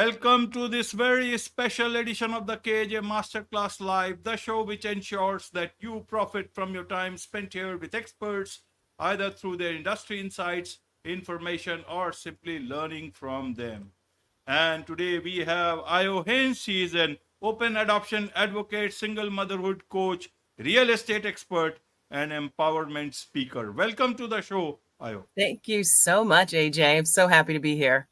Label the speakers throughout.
Speaker 1: Welcome to this very special edition of the KJ Masterclass Live, the show which ensures that you profit from your time spent here with experts, either through their industry insights, information, or simply learning from them. And today we have Ayo Haynes. She is an open adoption advocate, single motherhood coach, real estate expert, and empowerment speaker. Welcome to the show, Ayo.
Speaker 2: Thank you so much, AJ. I'm so happy to be here.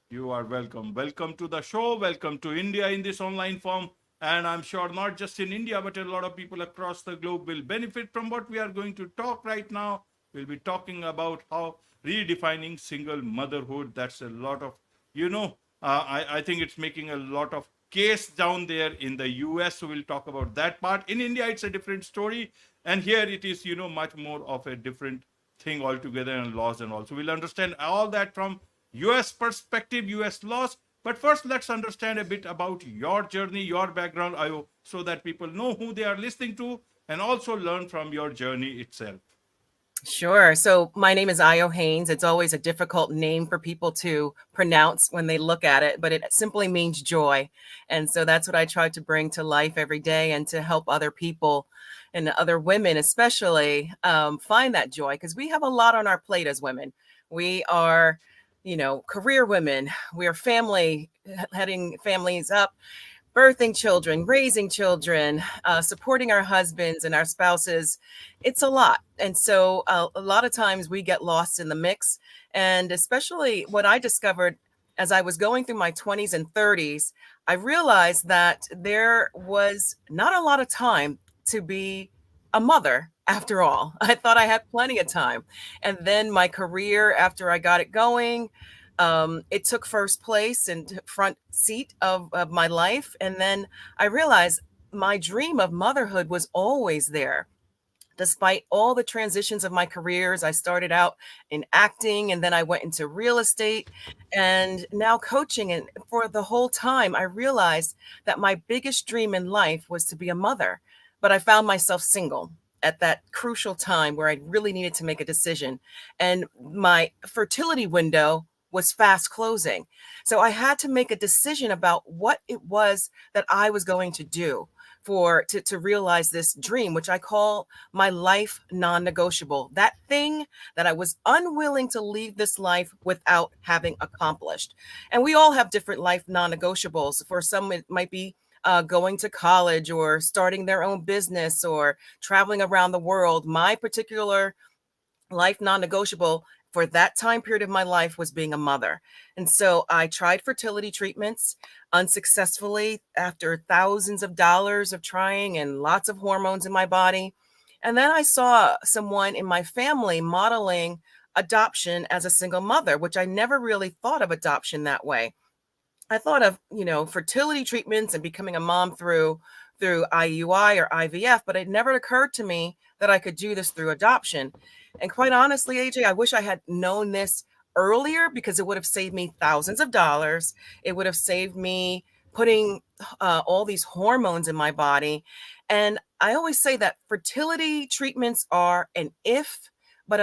Speaker 1: You are welcome. Welcome to the show. Welcome to India in this online form. And I'm sure not just in India, but a lot of people across the globe will benefit from what we are going to talk right now. We'll be talking about how redefining single motherhood. That's a lot of, I think it's making a lot of case down there in the US. So we'll talk about that part. In India, it's a different story. And here it is, much more of a different thing altogether and laws and all. So we'll understand all that from US perspective, US laws. But first, let's understand a bit about your journey, your background, Ayo, so that people know who they are listening to and also learn from your journey itself.
Speaker 2: Sure. So my name is Ayo Haynes. It's always a difficult name for people to pronounce when they look at it, but it simply means joy. And so that's what I try to bring to life every day and to help other people and other women, especially, find that joy because we have a lot on our plate as women. We are, career women. We are family, heading families up, birthing children, raising children, supporting our husbands and our spouses. It's a lot. And so a lot of times we get lost in the mix. And especially what I discovered as I was going through my 20s and 30s, I realized that there was not a lot of time to be a mother after all. I thought I had plenty of time. And then my career, after I got it going, it took first place and front seat of my life. And then I realized my dream of motherhood was always there. Despite all the transitions of my careers, I started out in acting and then I went into real estate and now coaching. And for the whole time, I realized that my biggest dream in life was to be a mother. But I found myself single at that crucial time where I really needed to make a decision. And my fertility window was fast closing. So I had to make a decision about what it was that I was going to do to realize this dream, which I call my life non-negotiable, that thing that I was unwilling to leave this life without having accomplished. And we all have different life non-negotiables. For some, it might be going to college or starting their own business or traveling around the world. My particular life non-negotiable for that time period of my life was being a mother. And so I tried fertility treatments unsuccessfully after thousands of dollars of trying and lots of hormones in my body. And then I saw someone in my family modeling adoption as a single mother, which I never really thought of adoption that way. I thought of, fertility treatments and becoming a mom through IUI or IVF, but it never occurred to me that I could do this through adoption. And quite honestly, AJ, I wish I had known this earlier because it would have saved me thousands of dollars. It would have saved me putting all these hormones in my body. And I always say that fertility treatments are an if, but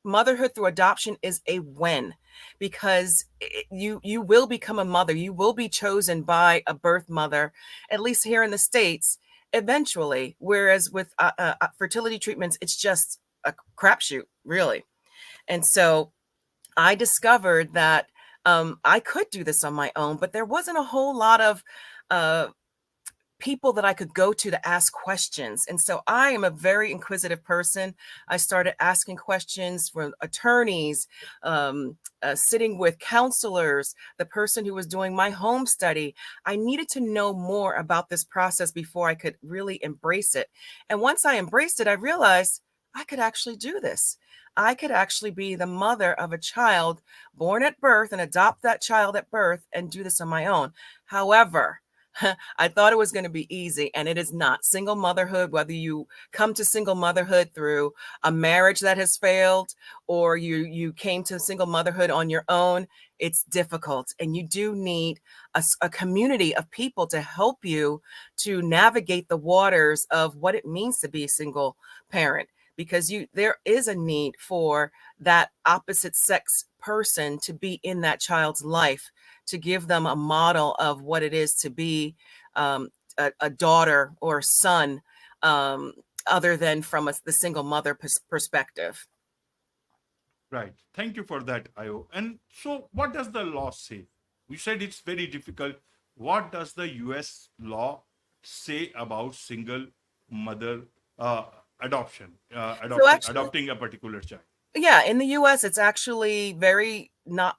Speaker 2: motherhood through adoption is a when, because you will become a mother. You will be chosen by a birth mother, at least here in the States, eventually. Whereas with fertility treatments, it's just a crapshoot, really. And so I discovered that I could do this on my own, but there wasn't a whole lot of people that I could go to ask questions. And so I am a very inquisitive person. I started asking questions from attorneys, sitting with counselors, the person who was doing my home study. I needed to know more about this process before I could really embrace it. And once I embraced it, I realized I could actually do this. I could actually be the mother of a child born at birth and adopt that child at birth and do this on my own. However, I thought it was going to be easy, and it is not. Single motherhood, whether you come to single motherhood through a marriage that has failed or you came to single motherhood on your own, it's difficult. And you do need a community of people to help you to navigate the waters of what it means to be a single parent, because there is a need for that opposite sex person to be in that child's life, to give them a model of what it is to be um, a daughter or son, um, other than from the single mother perspective.
Speaker 1: Right. Thank you for that, Ayo. And so, what does the law say? You said it's very difficult. What does the US law say about single mother uh,
Speaker 2: So actually,
Speaker 1: adopting a particular child?
Speaker 2: yeah, in the US, it's actually very not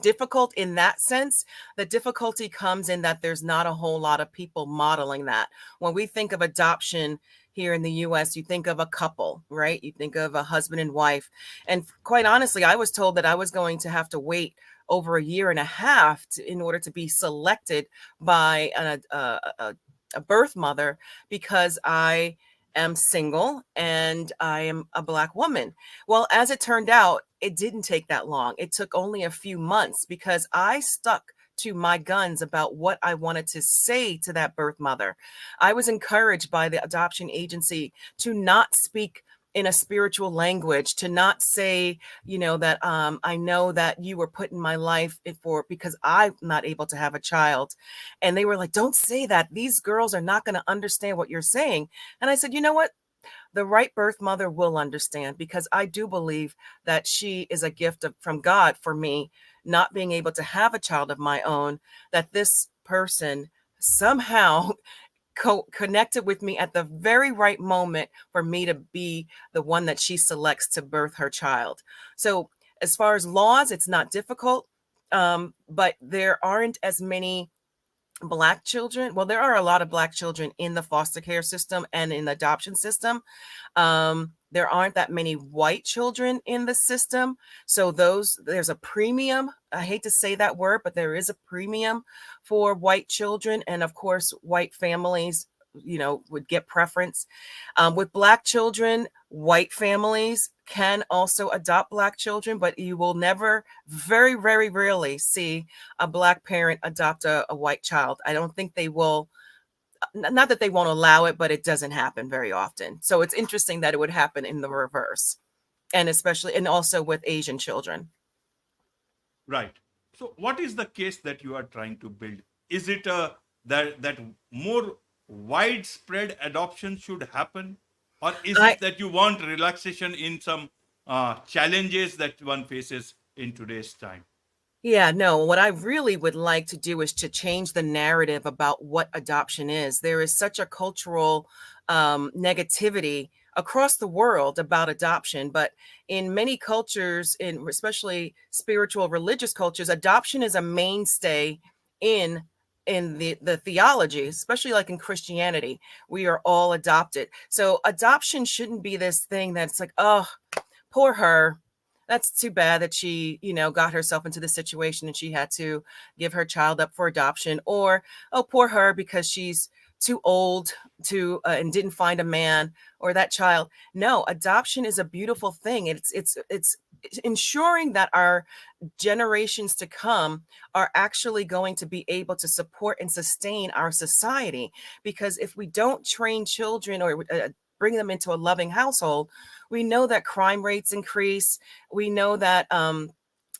Speaker 2: difficult in that sense. The difficulty comes in that there's not a whole lot of people modeling that. When we think of adoption here in the US, you think of a couple, right? You think of a husband and wife. And quite honestly, I was told that I was going to have to wait over a year and a half in order to be selected by a birth mother, because I am single and I am a Black woman. Well, as it turned out, it didn't take that long. It took only a few months because I stuck to my guns about what I wanted to say to that birth mother. I was encouraged by the adoption agency to not speak in a spiritual language, to not say, that I know that you were put in my life for because I'm not able to have a child. And they were like, don't say that. These girls are not going to understand what you're saying. And I said, you know what? The right birth mother will understand, because I do believe that she is a gift from God for me, not being able to have a child of my own, that this person somehow connected with me at the very right moment for me to be the one that she selects to birth her child. So, as far as laws, it's not difficult, but there aren't as many Black children. Well, there are a lot of Black children in the foster care system and in the adoption system. There aren't that many white children in the system. So there's a premium. I hate to say that word, but there is a premium for white children. And of course, white families, would get preference. With Black children, white families can also adopt Black children, but you will never, very, very rarely see a Black parent adopt a white child. I don't think they will. Not that they won't allow it, but it doesn't happen very often. So it's interesting that it would happen in the reverse, and especially, and also with Asian children.
Speaker 1: Right. So, what is the case that you are trying to build? Is it that more widespread adoption should happen, or is
Speaker 2: I
Speaker 1: it that you want relaxation in some challenges that one faces in today's time?
Speaker 2: Yeah, no, what I really would like to do is to change the narrative about what adoption is. There is such a cultural negativity across the world about adoption, but in many cultures, in especially spiritual religious cultures, adoption is a mainstay in the theology, especially like in Christianity. We are all adopted. So adoption shouldn't be this thing that's like, oh, poor her. That's too bad that she, got herself into this situation and she had to give her child up for adoption. Or, oh, poor her because she's too old to and didn't find a man, or that child. No, adoption is a beautiful thing. It's ensuring that our generations to come are actually going to be able to support and sustain our society. Because if we don't train children or bring them into a loving household, we know that crime rates increase. We know that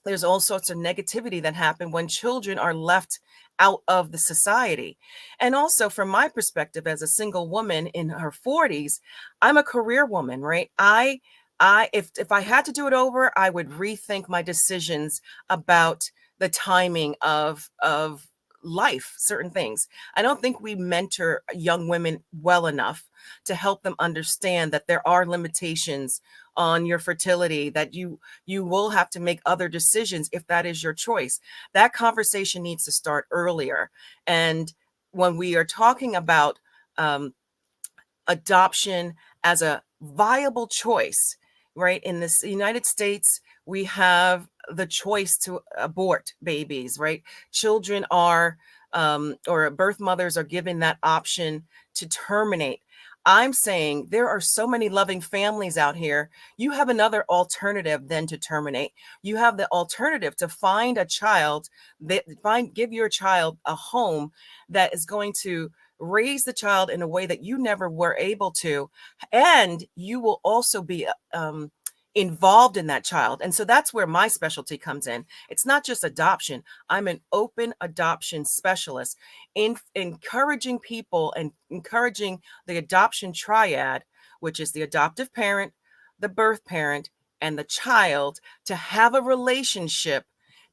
Speaker 2: there's all sorts of negativity that happen when children are left out of the society. And also, from my perspective as a single woman in her 40s, I'm a career woman, right? If I had to do it over, I would rethink my decisions about the timing of life, certain things. I don't think we mentor young women well enough to help them understand that there are limitations on your fertility, that you will have to make other decisions if that is your choice. That conversation needs to start earlier. And when we are talking about um, adoption as a viable choice, right? In this United States, we have the choice to abort babies, right? Children are, or birth mothers are given that option to terminate. I'm saying there are so many loving families out here. You have another alternative than to terminate. You have the alternative to find a child, give your child a home that is going to raise the child in a way that you never were able to. And you will also be involved in that child. And so that's where my specialty comes in. It's not just adoption. I'm an open adoption specialist in encouraging people and encouraging the adoption triad, which is the adoptive parent, the birth parent, and the child, to have a relationship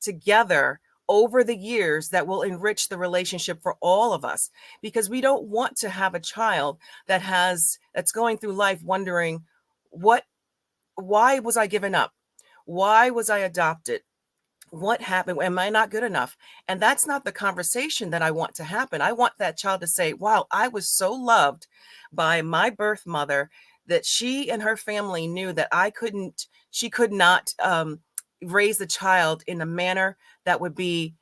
Speaker 2: together over the years that will enrich the relationship for all of us, because we don't want to have a child that's going through life wondering, what why was I given up? Why was I adopted? What happened? Am I not good enough? And that's not the conversation that I want to happen. I want that child to say, wow, I was so loved by my birth mother that she and her family knew that she could not raise the child in a manner that would be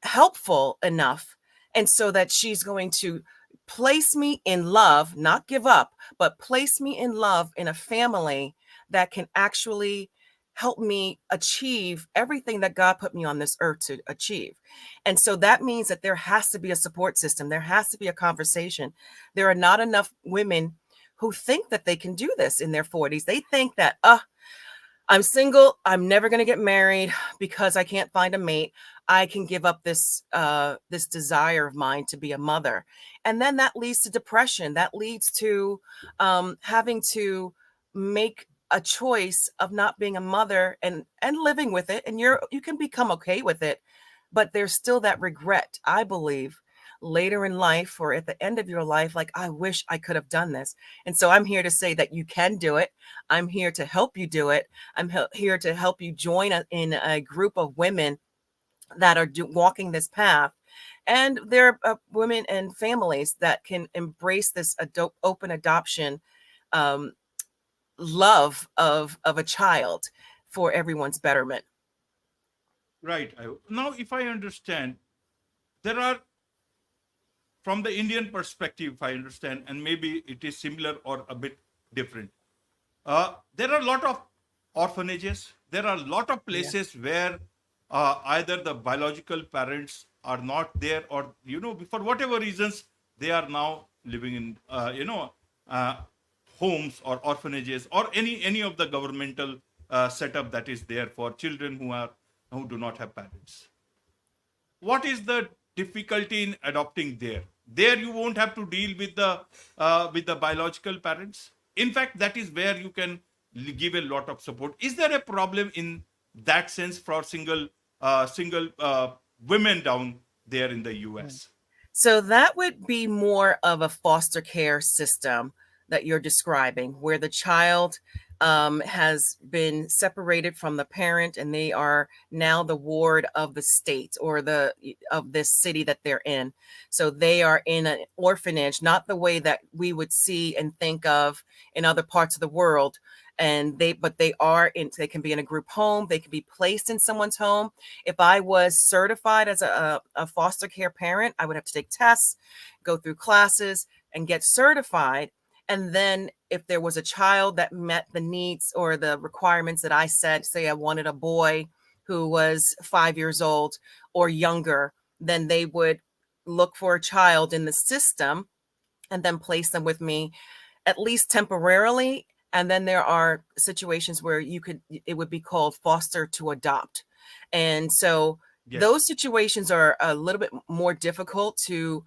Speaker 2: helpful enough. And so that she's going to place me in love, not give up, but place me in love in a family that can actually help me achieve everything that God put me on this earth to achieve. And so that means that there has to be a support system. There has to be a conversation. There are not enough women who think that they can do this in their 40s. They think that, I'm single. I'm never going to get married because I can't find a mate. I can give up this desire of mine to be a mother, and then that leads to depression. That leads to having to make a choice of not being a mother and living with it. And you can become okay with it, but there's still that regret, I believe, later in life or at the end of your life, like, I wish I could have done this. And so I'm here to say that you can do it. I'm here to help you do it. I'm here to help you join in a group of women that are walking this path. And there are women and families that can embrace this open adoption um, love of a child for everyone's betterment.
Speaker 1: Right. Now, if I understand, there are, from the Indian perspective, if I understand, and maybe it is similar or a bit different. There are a lot of orphanages. There are a lot of
Speaker 2: Yeah.
Speaker 1: places where either the biological parents are not there, or for whatever reasons they are now living in uh, homes or orphanages, or any of the governmental setup that is there for children who do not have parents. What is the difficulty in adopting there? There you won't have to deal with the biological parents. In fact, that is where you can give a lot of support. Is there a problem in that sense for single women down there in the US?
Speaker 2: So that would be more of a foster care system that you're describing, where the child has been separated from the parent, and they are now the ward of the state or the of this city that they're in. So they are in an orphanage, not the way that we would see and think of in other parts of the world. And they can be in a group home, they can be placed in someone's home. If I was certified as a foster care parent, I would have to take tests, go through classes, and get certified. And then if there was a child that met the needs or the requirements that I said, say I wanted a boy who was 5 years old or younger, then they would look for a child in the system and then place them with me, at least temporarily. And then there are situations where it would be called foster to adopt. And so
Speaker 1: Yes.
Speaker 2: those situations are a little bit more difficult to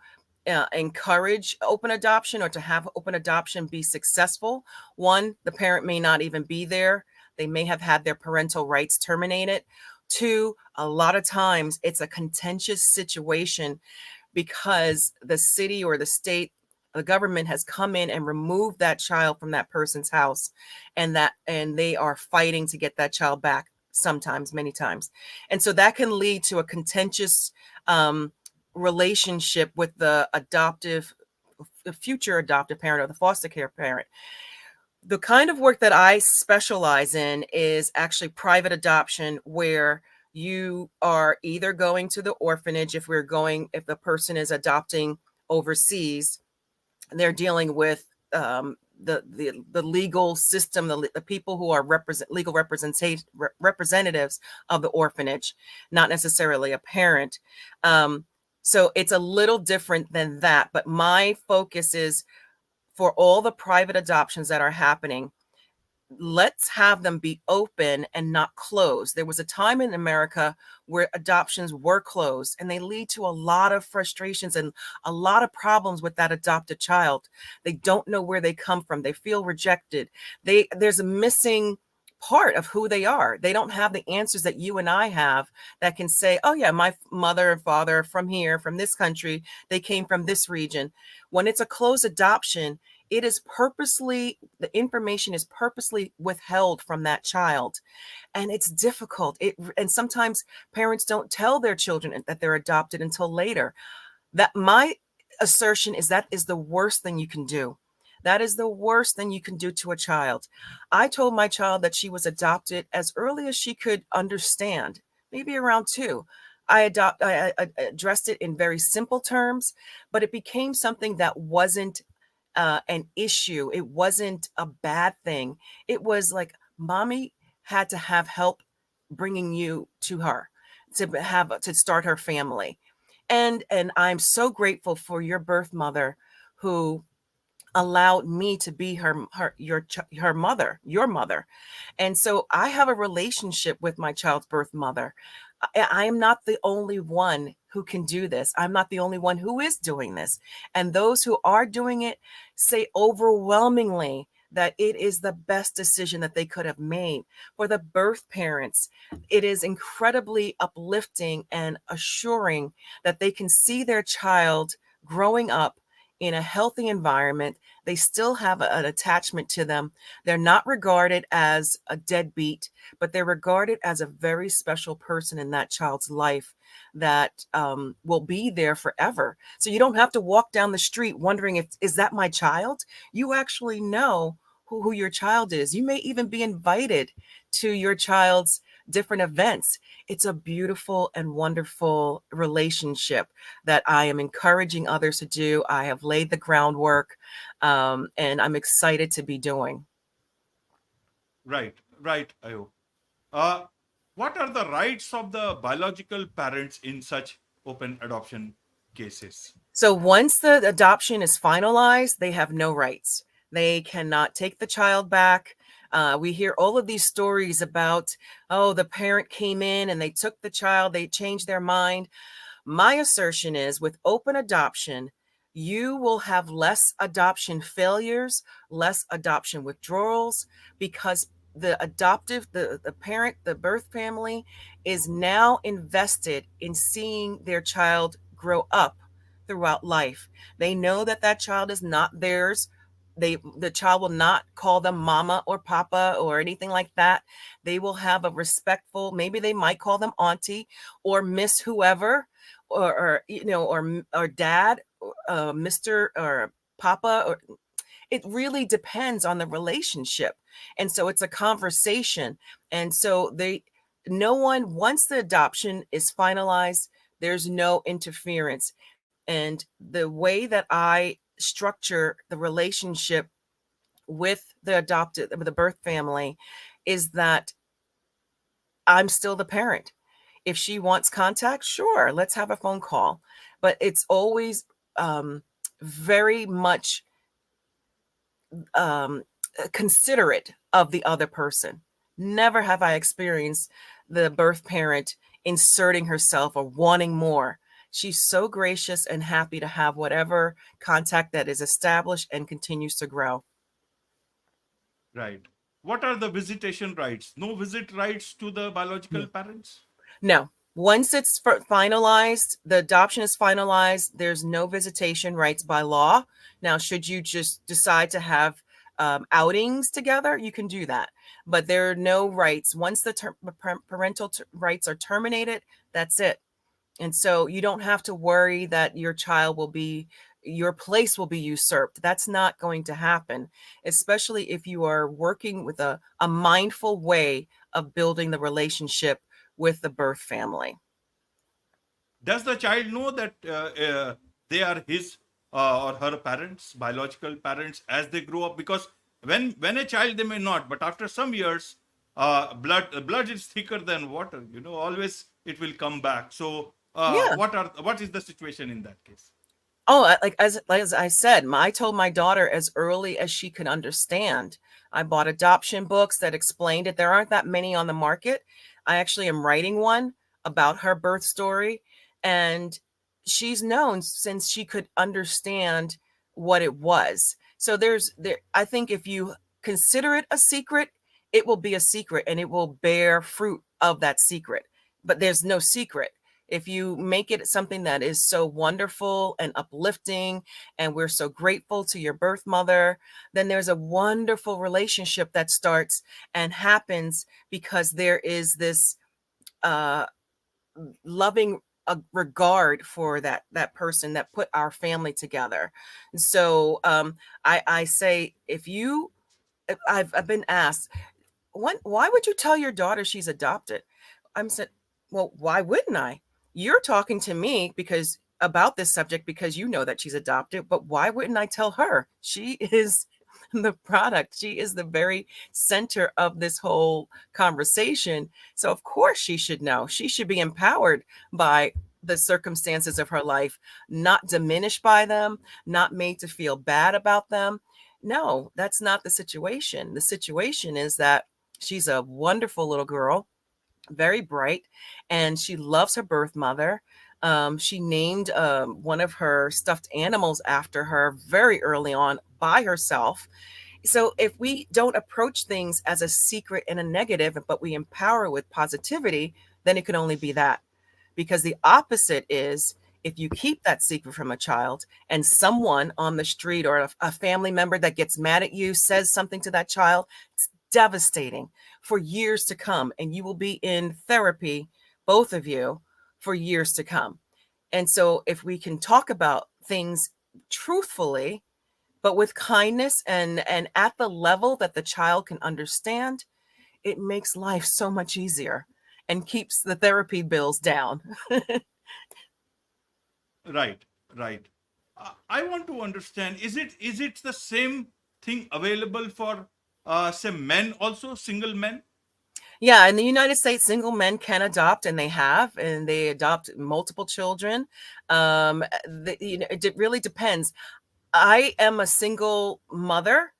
Speaker 2: encourage open adoption or to have open adoption be successful. One, the parent may not even be there. They may have had their parental rights terminated. Two, a lot of times it's a contentious situation because the city or the state, the government has come in and removed that child from that person's house, and they are fighting to get that child back, sometimes, many times. And so that can lead to a contentious relationship with the future adoptive parent or the foster care parent. The kind of work that I specialize in is actually private adoption, where you are either going to the orphanage, if the person is adopting overseas, they're dealing with the legal system, the people who are legal representatives of the orphanage, not necessarily a parent. So it's a little different than that. But my focus is for all the private adoptions that are happening. let's have them be open and not closed. There was a time in America where adoptions were closed, and they lead to a lot of frustrations and a lot of problems with that adopted child. They don't know where they come from. They feel rejected. There's a missing part of who they are. They don't have the answers that you and I have that can say, oh yeah, my mother and father are from here, from this country, they came from this region. When it's a closed adoption, it is purposely, the information is purposely withheld from that child, and it's difficult. And sometimes parents don't tell their children that they're adopted until later. That my assertion is that is the worst thing you can do. That is the worst thing you can do to a child. I told my child that she was adopted as early as she could understand, maybe around 2. I addressed it in very simple terms, but it became something that wasn't an issue. It wasn't a bad thing. It was like mommy had to have help bringing you to her to start her family. And I'm so grateful for your birth mother who allowed me to be her mother, your mother. And so I have a relationship with my child's birth mother. I am not the only one who can do this. I'm not the only one who is doing this. And those who are doing it say overwhelmingly that it is the best decision that they could have made. For the birth parents, it is incredibly uplifting and assuring that they can see their child growing up in a healthy environment. They still have an attachment to them. They're not regarded as a deadbeat, but they're regarded as a very special person in that child's life that will be there forever. So you don't have to walk down the street wondering if is that my child? You actually know who your child is. You may even be invited to your child's different events. It's a beautiful and wonderful relationship that I am encouraging others to do. I have laid the groundwork, and I'm excited to be doing.
Speaker 1: Right, right, Ayo. Uh, what are the rights of the biological parents in such open adoption cases?
Speaker 2: So once the adoption is finalized, they have no rights. They cannot take the child back. We hear all of these stories about, oh, the parent came in and they took the child, they changed their mind. My assertion is with open adoption, you will have less adoption failures, less adoption withdrawals, because the parent, the birth family is now invested in seeing their child grow up throughout life. They know that that child is not theirs. The child will not call them mama or papa or anything like that. They will have a respectful, maybe they might call them auntie or miss whoever, or you know, or dad, Mr. or papa, or it really depends on the relationship. And so it's a conversation. And so no one, once the adoption is finalized, there's no interference. And the way that I structure the relationship with the birth family is that I'm still the parent. If she wants contact, sure, let's have a phone call. But it's always very much um, considerate of the other person. Never have I experienced the birth parent inserting herself or wanting more. She's so gracious and happy to have whatever contact that is established and continues to grow.
Speaker 1: Right. What are the visitation rights? No visit rights to the biological parents?
Speaker 2: No. Once it's finalized, the adoption is finalized, there's no visitation rights by law. Now, should you just decide to have outings together, you can do that. But there are no rights. Once the parental rights are terminated, that's it. And so you don't have to worry that your place will be usurped. That's not going to happen, especially if you are working with a mindful way of building the relationship with the birth family.
Speaker 1: Does the child know that they are his or her parents, biological parents, as they grow up? Because when a child, they may not, but after some years, blood is thicker than water. You know, always it will come back. So
Speaker 2: Yeah.
Speaker 1: what is the situation in that case?
Speaker 2: Oh, like as I said, I told my daughter as early as she could understand. I bought adoption books that explained it. There aren't that many on the market. I actually am writing one about her birth story, and she's known since she could understand what it was. So there I think if you consider it a secret, it will be a secret and it will bear fruit of that secret. But there's no secret if you make it something that is so wonderful and uplifting, and we're so grateful to your birth mother, then there's a wonderful relationship that starts and happens because there is this uh, loving regard for that person that put our family together. So I say, if you, I've been asked, why would you tell your daughter she's adopted? I'm said, well, why wouldn't I? You're talking to me because about this subject because you know that she's adopted, but why wouldn't I tell her? She is the product. She is the very center of this whole conversation. So of course she should know. She should be empowered by the circumstances of her life, not diminished by them, not made to feel bad about them. No, that's not the situation. The situation is that she's a wonderful little girl, very bright, and she loves her birth mother. She named one of her stuffed animals after her very early on by herself. So if we don't approach things as a secret and a negative, but we empower with positivity, then it can only be that. Because the opposite is, if you keep that secret from a child and someone on the street or a family member that gets mad at you says something to that child, it's devastating for years to come. And you will be in therapy, both of you, for years to come. And so if we can talk about things truthfully, but with kindness and at the level that the child can understand, it makes life so much easier and keeps the therapy bills down.
Speaker 1: Right, right. I want to understand, is it the same thing available for say men also, single men?
Speaker 2: Yeah, in the United States, single men can adopt, and they have, and they adopt multiple children. It really depends. I am a single mother.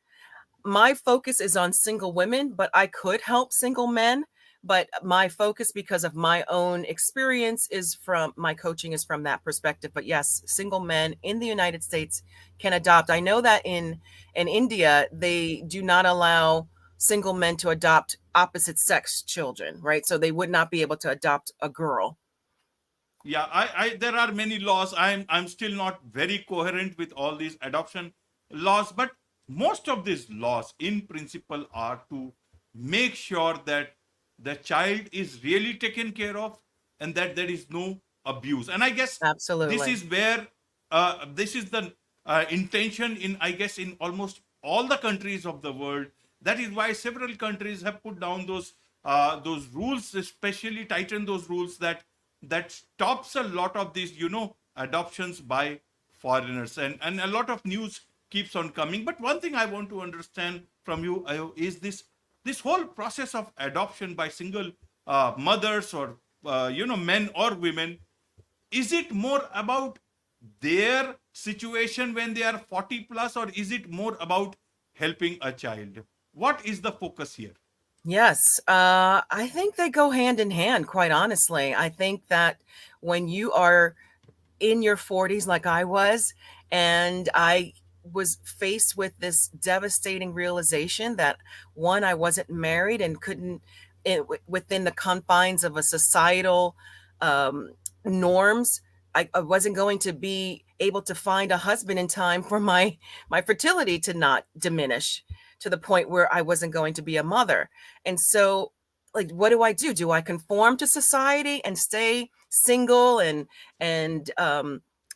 Speaker 2: My focus is on single women, but I could help single men. But my focus, because of my own experience, is from my coaching is from that perspective. But yes, single men in the United States can adopt. I know that in India they do not allow single men to adopt opposite sex children, right? So they would not be able to adopt a girl.
Speaker 1: Yeah, I there are many laws. I'm still not very coherent with all these adoption laws, but most of these laws in principle are to make sure that the child is really taken care of and that there is no abuse. And I guess this
Speaker 2: Absolutely.
Speaker 1: is where this is the intention in, I guess, in almost all the countries of the world. That is why several countries have put down those rules, especially tighten those rules that stops a lot of these, adoptions by foreigners, and a lot of news keeps on coming. But one thing I want to understand from you, Ayo, is this whole process of adoption by single mothers, or men or women. Is it more about their situation when they are 40 plus, or is it more about helping a child? What is the focus here?
Speaker 2: Yes, I think they go hand in hand, quite honestly. I think that when you are in your 40s like I was, and I was faced with this devastating realization that, one, I wasn't married and couldn't, within the confines of a societal um, norms, I wasn't going to be able to find a husband in time for my fertility to not diminish to the point where I wasn't going to be a mother. And so, like, what do I do? Do I conform to society and stay single and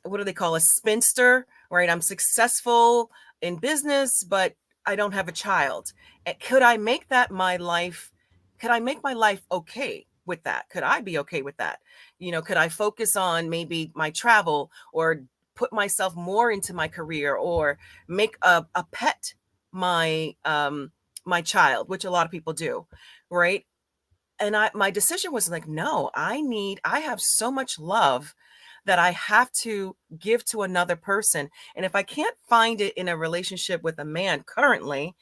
Speaker 2: what do they call a spinster, right? I'm successful in business, but I don't have a child. Could I make that my life? Could I make my life okay with that? Could I be okay with that? Could I focus on maybe my travel, or put myself more into my career, or make a pet my child, which a lot of people do, right? And my decision was like, no, I have so much love that I have to give to another person. And if I can't find it in a relationship with a man currently,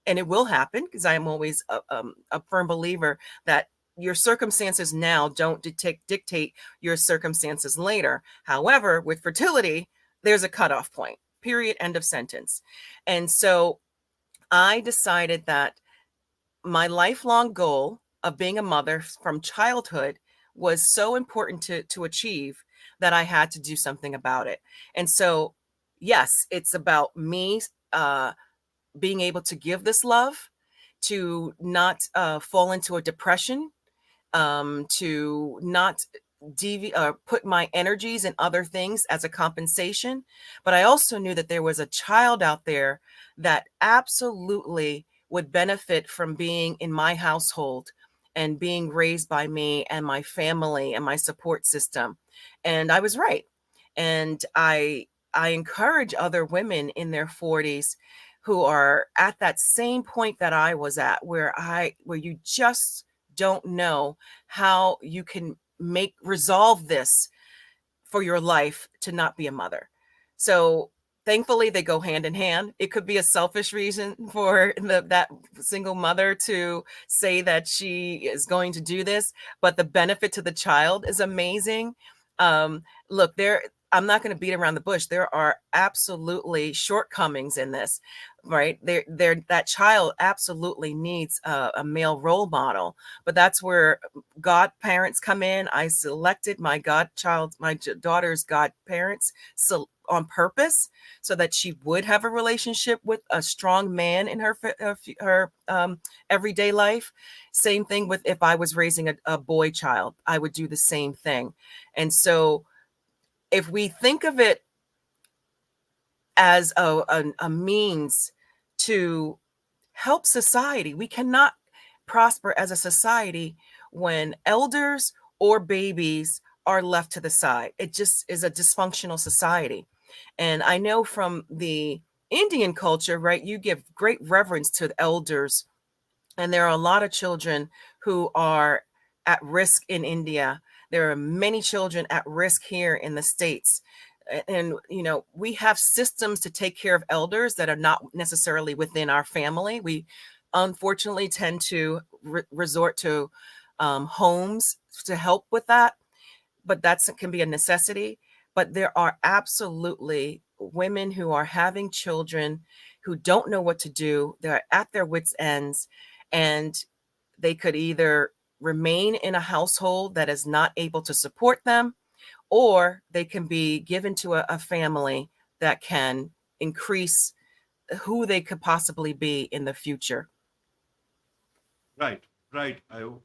Speaker 2: and it will happen because I am always a firm believer that your circumstances now don't dictate your circumstances later. However, with fertility, there's a cutoff point, period, end of sentence. And so I decided that my lifelong goal of being a mother from childhood was so important to achieve that I had to do something about it. And so, yes, it's about me being able to give this love, to not fall into a depression, to not put my energies in other things as a compensation. But I also knew that there was a child out there that absolutely would benefit from being in my household and being raised by me and my family and my support system. And I was right. And I encourage other women in their 40s who are at that same point that I was at, where you just don't know how you can make resolve this for your life to not be a mother. So thankfully they go hand in hand. It could be a selfish reason for that single mother to say that she is going to do this, but the benefit to the child is amazing. Look, I'm not going to beat around the bush. There are absolutely shortcomings in this, right? That child absolutely needs a male role model, but that's where godparents come in. I selected my godchild, my daughter's godparents, so on purpose, so that she would have a relationship with a strong man in her everyday life. Same thing with if I was raising a boy child, I would do the same thing. And so, if we think of it as a means to help society, we cannot prosper as a society when elders or babies are left to the side. It just is a dysfunctional society. And I know from the Indian culture, right, you give great reverence to the elders, and there are a lot of children who are at risk in India. There are many children at risk here in the States. And, we have systems to take care of elders that are not necessarily within our family. We unfortunately tend to resort to homes to help with that, but that can be a necessity. But there are absolutely women who are having children who don't know what to do. They're at their wits' ends, and they could either remain in a household that is not able to support them, or they can be given to a family that can increase who they could possibly be in the future.
Speaker 1: Right, right, Ayo.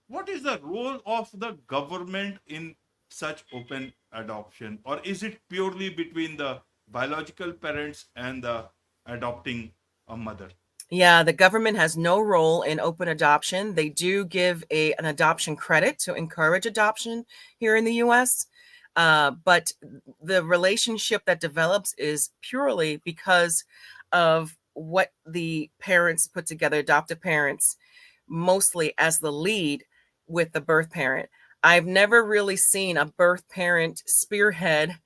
Speaker 1: What is the role of the government in such open adoption, or is it purely between the biological parents and the adopting a mother?
Speaker 2: Yeah, the government has no role in open adoption. They do give an adoption credit to encourage adoption here in the US. But the relationship that develops is purely because of what the parents put together, adoptive parents, mostly as the lead with the birth parent. I've never really seen a birth parent spearhead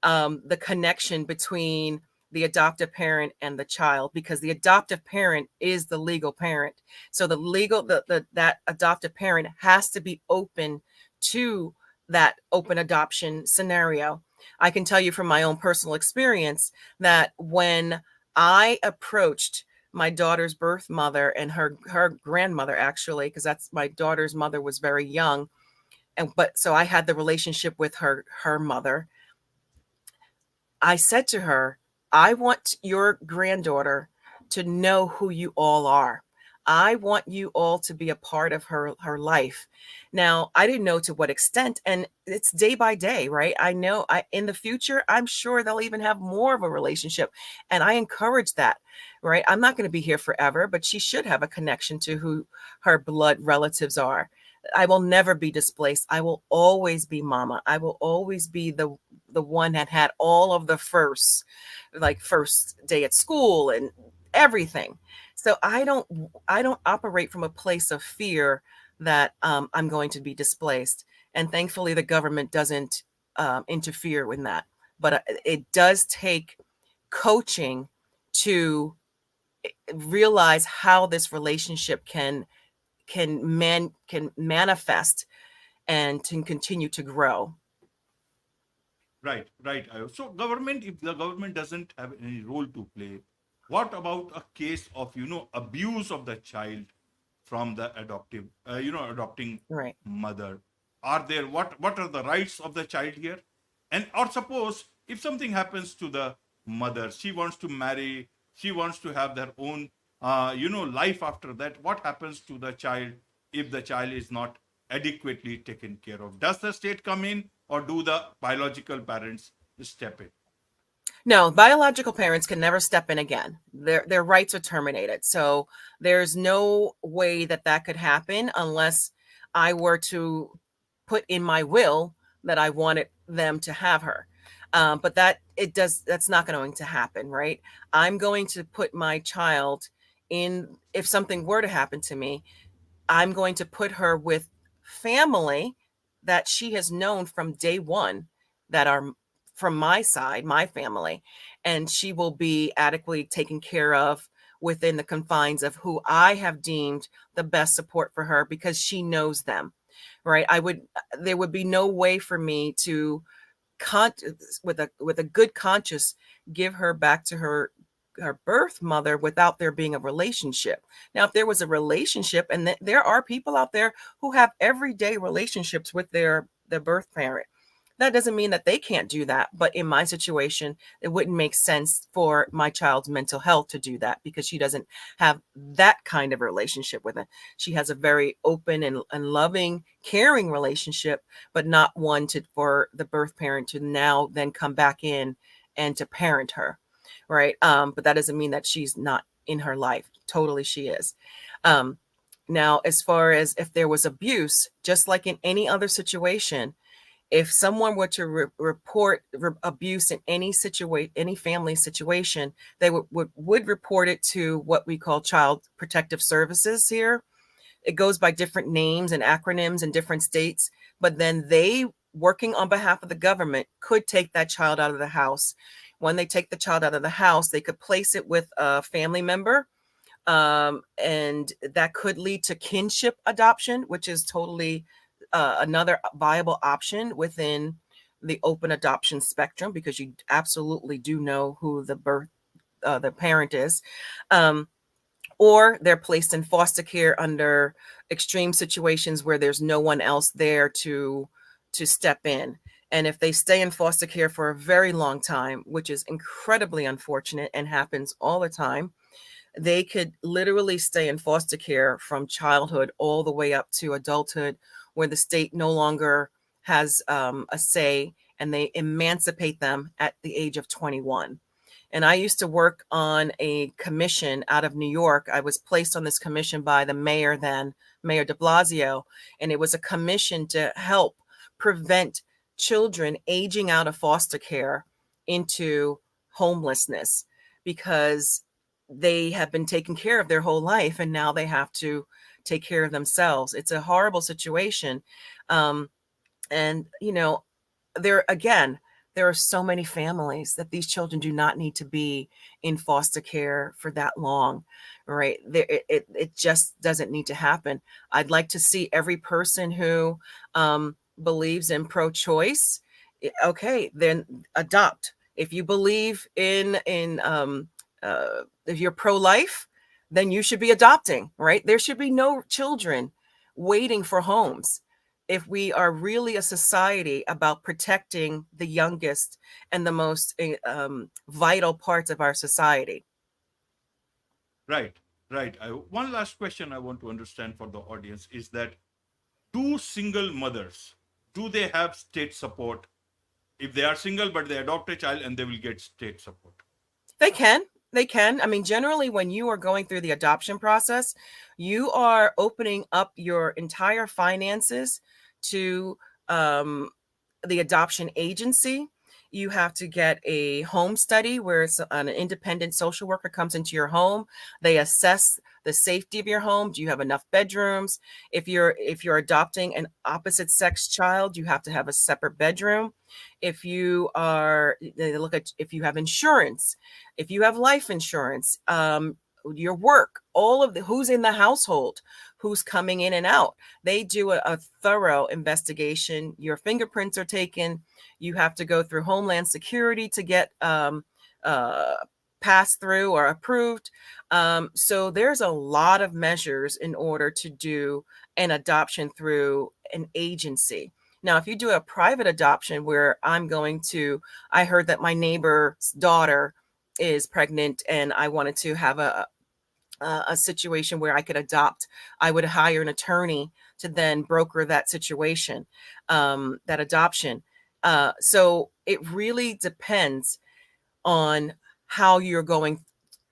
Speaker 2: the connection between the adoptive parent and the child, because the adoptive parent is the legal parent. So that adoptive parent has to be open to that open adoption scenario. I can tell you from my own personal experience that when I approached my daughter's birth mother and her grandmother, actually, because that's my daughter's mother was very young, but so I had the relationship with her mother. I said to her, I want your granddaughter to know who you all are. I want you all to be a part of her life. Now, I didn't know to what extent, and it's day by day, right? I know in the future, I'm sure they'll even have more of a relationship. And I encourage that, right? I'm not going to be here forever, but she should have a connection to who her blood relatives are. I will never be displaced. I will always be mama. I will always be the one that had all of the first, like first day at school and everything. So I don't operate from a place of fear that I'm going to be displaced. And thankfully, the government doesn't interfere with that. But it does take coaching to realize how this relationship can manifest and to continue to grow.
Speaker 1: Right, right. So government, if the government doesn't have any role to play, what about a case of, abuse of the child from the adopting
Speaker 2: Right.
Speaker 1: mother? Are there, what are the rights of the child here? And or suppose if something happens to the mother, she wants to marry, she wants to have their own, life after that. What happens to the child if the child is not adequately taken care of? Does the state come in, or do the biological parents step in?
Speaker 2: No, biological parents can never step in again. Their rights are terminated. So there's no way that that could happen unless I were to put in my will that I wanted them to have her. But that's not going to happen, right? I'm going to put my child in, if something were to happen to me, I'm going to put her with family that she has known from day one, that are from my side, my family, and she will be adequately taken care of within the confines of who I have deemed the best support for her, because she knows them, right? There would be no way for me to with a good conscience give her back to her birth mother without there being a relationship. Now, if there was a relationship, and there are people out there who have everyday relationships with their birth parent, that doesn't mean that they can't do that. But in my situation, it wouldn't make sense for my child's mental health to do that, because she doesn't have that kind of relationship with it. She has a very open and loving, caring relationship, but not one for the birth parent to now then come back in and to parent her. Right. But that doesn't mean that she's not in her life. Totally, she is. Now, as far as if there was abuse, just like in any other situation, if someone were to report abuse in any family situation, they would report it to what we call Child Protective Services here. It goes by different names and acronyms in different states, but then they, working on behalf of the government, could take that child out of the house. When they take the child out of the house, they could place it with a family member, and that could lead to kinship adoption, which is totally another viable option within the open adoption spectrum, because you absolutely do know who the parent is. Or they're placed in foster care under extreme situations where there's no one else there to step in. And if they stay in foster care for a very long time, which is incredibly unfortunate and happens all the time, they could literally stay in foster care from childhood all the way up to adulthood, where the state no longer has a say, and they emancipate them at the age of 21. And I used to work on a commission out of New York. I was placed on this commission by the mayor then, Mayor de Blasio, and it was a commission to help prevent children aging out of foster care into homelessness, because they have been taken care of their whole life and now they have to take care of themselves. It's a horrible situation. And there are so many families that these children do not need to be in foster care for that long, right? It just doesn't need to happen. I'd like to see every person who believes in pro-choice, okay, then adopt. If you believe if you're pro-life, then you should be adopting, right? There should be no children waiting for homes if we are really a society about protecting the youngest and the most vital parts of our society.
Speaker 1: Right, right. One last question I want to understand for the audience is that, do single mothers, do they have state support if they are single but they adopt a child, and they will get state support?
Speaker 2: They can. They can. I mean, generally, when you are going through the adoption process, you are opening up your entire finances to the adoption agency. You have to get a home study where an independent social worker comes into your home. They assess the safety of your home. Do you have enough bedrooms? If you're adopting an opposite sex child, you have to have a separate bedroom. They look at if you have insurance, if you have life insurance, your work, all of the who's in the household, who's coming in and out. They do a thorough investigation. Your fingerprints are taken. You have to go through Homeland Security to get uh, passed through or approved. So there's a lot of measures in order to do an adoption through an agency. Now, if you do a private adoption where I heard that my neighbor's daughter is pregnant and I wanted to have a situation where I could adopt, I would hire an attorney to then broker that situation, that adoption. So it really depends on how you're going,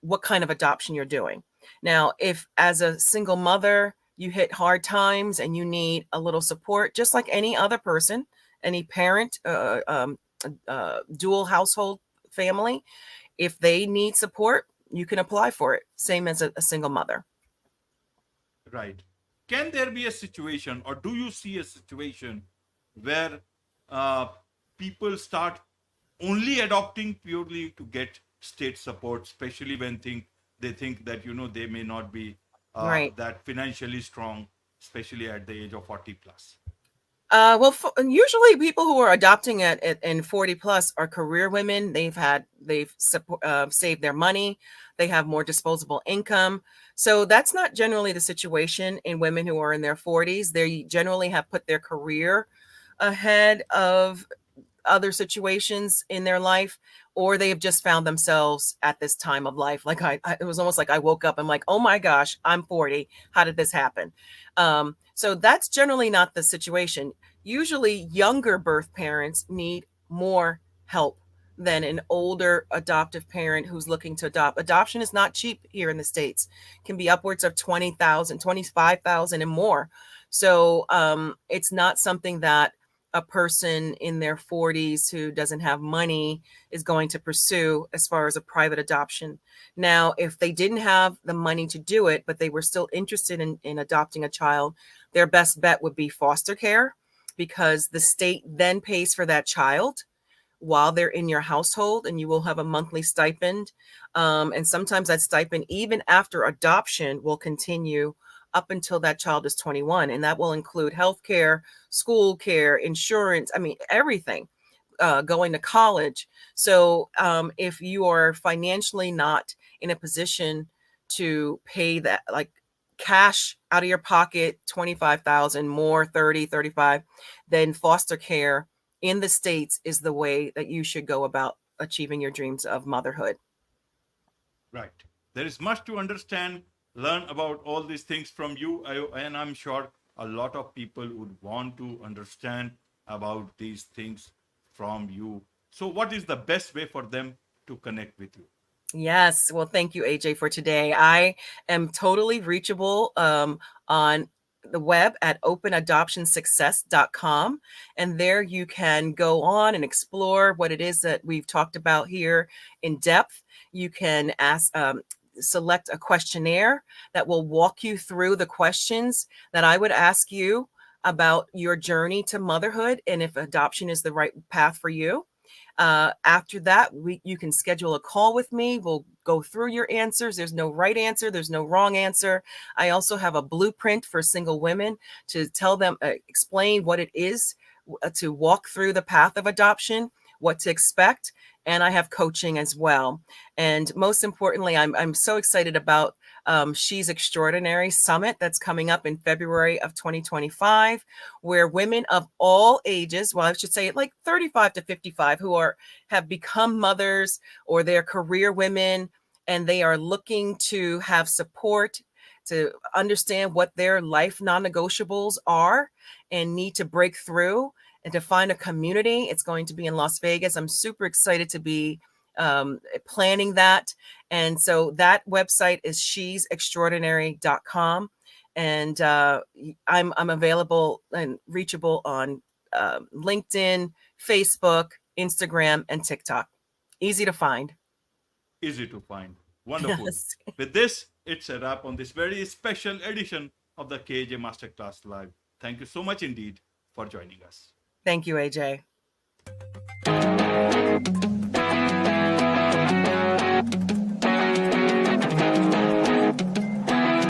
Speaker 2: what kind of adoption you're doing. Now, if as a single mother, you hit hard times and you need a little support, just like any other person, any parent, dual household family, if they need support, you can apply for it, same as a single mother.
Speaker 1: Right. Can there be a situation, or do you see a situation where uh, people start only adopting purely to get state support, especially when they think that they may not be
Speaker 2: Right.
Speaker 1: that financially strong, especially at the age of 40 plus.
Speaker 2: Well, usually people who are adopting in 40 plus are career women. They've saved their money. They have more disposable income. So that's not generally the situation in women who are in their 40s. They generally have put their career ahead of other situations in their life, or they have just found themselves at this time of life. Like it was almost like I woke up. I'm like, oh my gosh, I'm 40. How did this happen? So that's generally not the situation. Usually, younger birth parents need more help than an older adoptive parent who's looking to adopt. Adoption is not cheap here in the States. It can be upwards of 20,000, 25,000, and more. So it's not something that a person in their 40s who doesn't have money is going to pursue as far as a private adoption. Now, if they didn't have the money to do it, but they were still interested in adopting a child, their best bet would be foster care, because the state then pays for that child while they're in your household, and you will have a monthly stipend. And sometimes that stipend, even after adoption, will continue up until that child is 21. And that will include health care, school care, insurance, I mean, everything, going to college. So if you are financially not in a position to pay that, like cash out of your pocket, 25,000 more, 30, 35, then foster care in the States is the way that you should go about achieving your dreams of motherhood.
Speaker 1: Right. There is much to understand, learn about all these things from you, and I'm sure a lot of people would want to understand about these things from you. So, what is the best way for them to connect with you?
Speaker 2: Yes. Well, thank you, AJ, for today. I am totally reachable on the web at openadoptionsuccess.com. And there you can go on and explore what it is that we've talked about here in depth. You can select a questionnaire that will walk you through the questions that I would ask you about your journey to motherhood and if adoption is the right path for you. After that, you can schedule a call with me. We'll go through your answers. There's no right answer. There's no wrong answer. I also have a blueprint for single women to tell them, explain what it is to walk through the path of adoption, what to expect. And I have coaching as well. And most importantly, I'm so excited about She's Extraordinary Summit that's coming up in February of 2025, where women of all ages, well, I should say like 35 to 55, who have become mothers or they're career women, and they are looking to have support to understand what their life non-negotiables are and need to break through and to find a community. It's going to be in Las Vegas. I'm super excited to be planning that. And so that website is shesextraordinary.com. And I'm available and reachable on LinkedIn, Facebook, Instagram, and TikTok. Easy to find.
Speaker 1: Easy to find. Wonderful.
Speaker 2: Yes.
Speaker 1: With this, it's a wrap on this very special edition of the KJ Masterclass Live. Thank you so much indeed for joining us.
Speaker 2: Thank you, AJ.